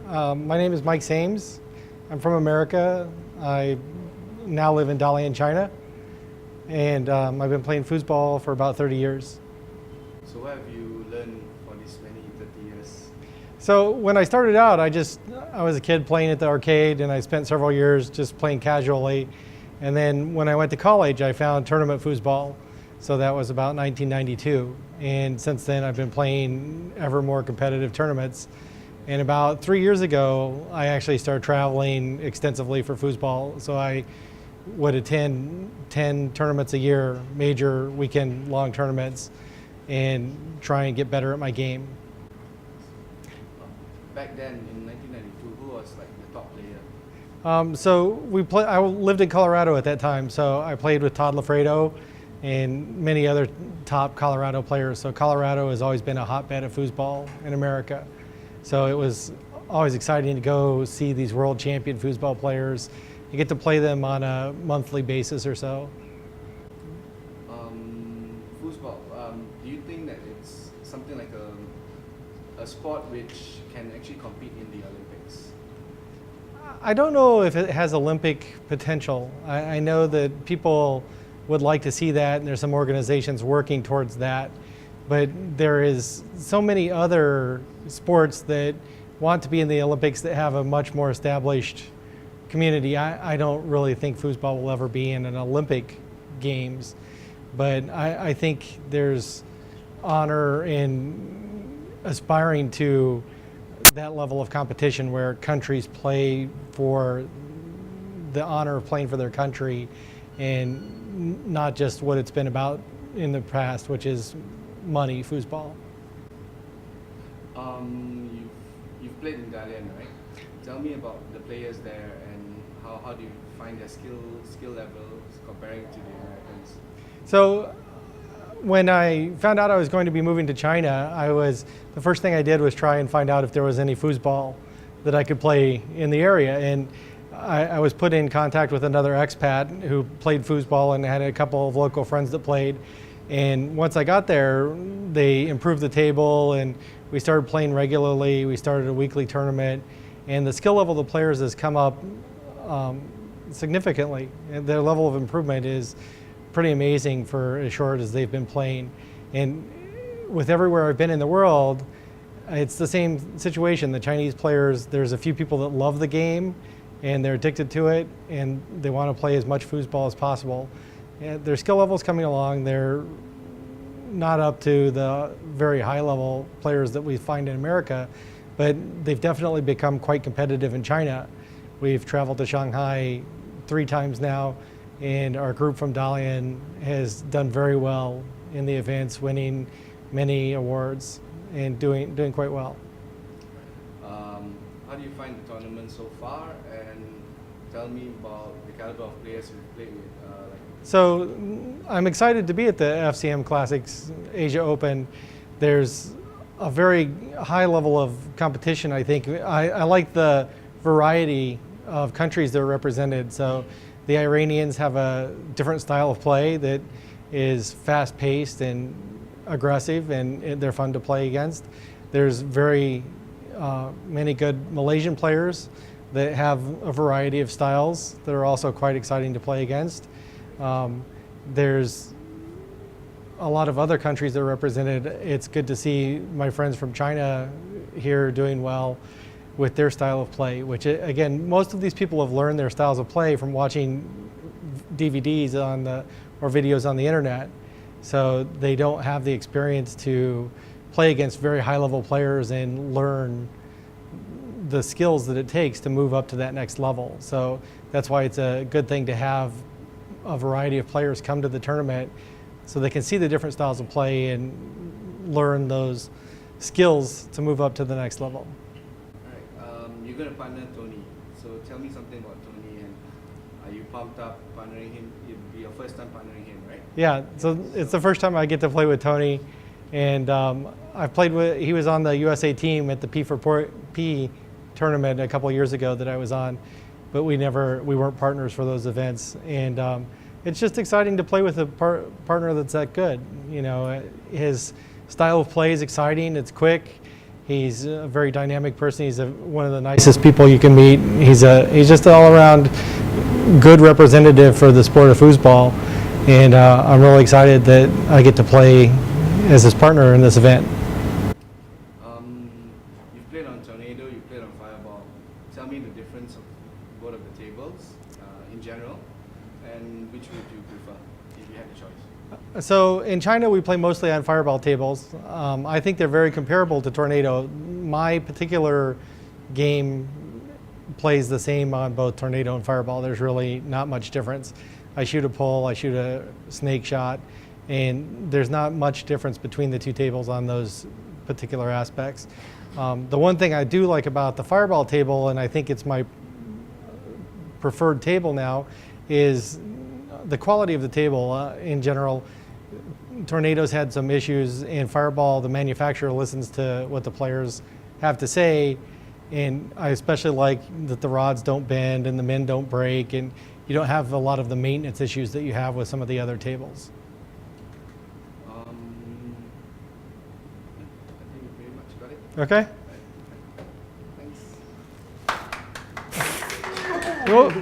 My name is Mike Sames. I'm from America. I now live in Dalian, China, and I've been playing foosball for about 30 years. So what have you learned for these many 30 years? So when I started out, I was a kid playing at the arcade, and I spent several years just playing casually. And then when I went to college, I found tournament foosball. So that was about 1992. And since then, I've been playing ever more competitive tournaments. And about 3 years ago, I actually started traveling extensively for foosball. So I would attend 10 tournaments a year, major weekend-long tournaments, and try and get better at my game. Back then, in 1992, who was like the top player? I lived in Colorado at that time, so I played with Todd Lafredo and many other top Colorado players. So Colorado has always been a hotbed of foosball in America. So it was always exciting to go see these world champion foosball players. You get to play them on a monthly basis or so. Foosball, do you think that it's something like a sport which can actually compete in the Olympics? I don't know if it has Olympic potential. I know that people would like to see that, and there's some organizations working towards that. But there is so many other sports that want to be in the Olympics that have a much more established community. I don't really think foosball will ever be in an Olympic Games, but I think there's honor in aspiring to that level of competition where countries play for the honor of playing for their country and not just what it's been about in the past, which is money, foosball. You've played in Dalian, right? Tell me about the players there and how do you find their skill levels comparing to the Americans? So when I found out I was going to be moving to China, the first thing I did was try and find out if there was any foosball that I could play in the area. And I was put in contact with another expat who played foosball and had a couple of local friends that played. And once I got there, they improved the table and we started playing regularly. We started a weekly tournament, and the skill level of the players has come up significantly. And their level of improvement is pretty amazing for as short as they've been playing. And with everywhere I've been in the world, it's the same situation. The Chinese players, there's a few people that love the game and they're addicted to it and they want to play as much foosball as possible. And their skill level's coming along. They're not up to the very high level players that we find in America, but they've definitely become quite competitive in China. We've traveled to Shanghai 3 times now, and our group from Dalian has done very well in the events, winning many awards and doing quite well. How do you find the tournament so far, and tell me about the caliber of players you've played with? So I'm excited to be at the FCM Classics Asia Open. There's a very high level of competition, I think. I like the variety of countries that are represented. So the Iranians have a different style of play that is fast-paced and aggressive, and they're fun to play against. There's very many good Malaysian players that have a variety of styles that are also quite exciting to play against. There's a lot of other countries that are represented. It's good to see my friends from China here doing well with their style of play, which again, most of these people have learned their styles of play from watching DVDs or videos on the internet. So they don't have the experience to play against very high level players and learn the skills that it takes to move up to that next level. So that's why it's a good thing to have a variety of players come to the tournament so they can see the different styles of play and learn those skills to move up to the next level. All right, you're going to partner Tony. So tell me something about Tony, and are you pumped up partnering him? It'll be your first time partnering him, right? Yeah, so it's the first time I get to play with Tony, and he was on the USA team at the P4P tournament a couple years ago that I was on, but we weren't partners for those events. And it's just exciting to play with a partner that's that good. You know, his style of play is exciting, it's quick, He's a very dynamic person. He's one of the nicest people you can meet. He's just an all-around good representative for the sport of foosball, and I'm really excited that I get to play as his partner in this event. You've played on Tornado, you've played on Fireball. Tell me the difference of both of the tables in general, and which would you prefer if you had the choice? So in China, we play mostly on Fireball tables. I think they're very comparable to Tornado. My particular game plays the same on both Tornado and Fireball. There's really not much difference. I shoot a pull, I shoot a snake shot, and there's not much difference between the two tables on those particular aspects. The one thing I do like about the Fireball table, and I think it's my preferred table now, is the quality of the table in general. Tornado's had some issues, and Fireball, the manufacturer listens to what the players have to say, and I especially like that the rods don't bend and the men don't break, and you don't have a lot of the maintenance issues that you have with some of the other tables. I think we pretty much got it. Okay? Thanks. Well,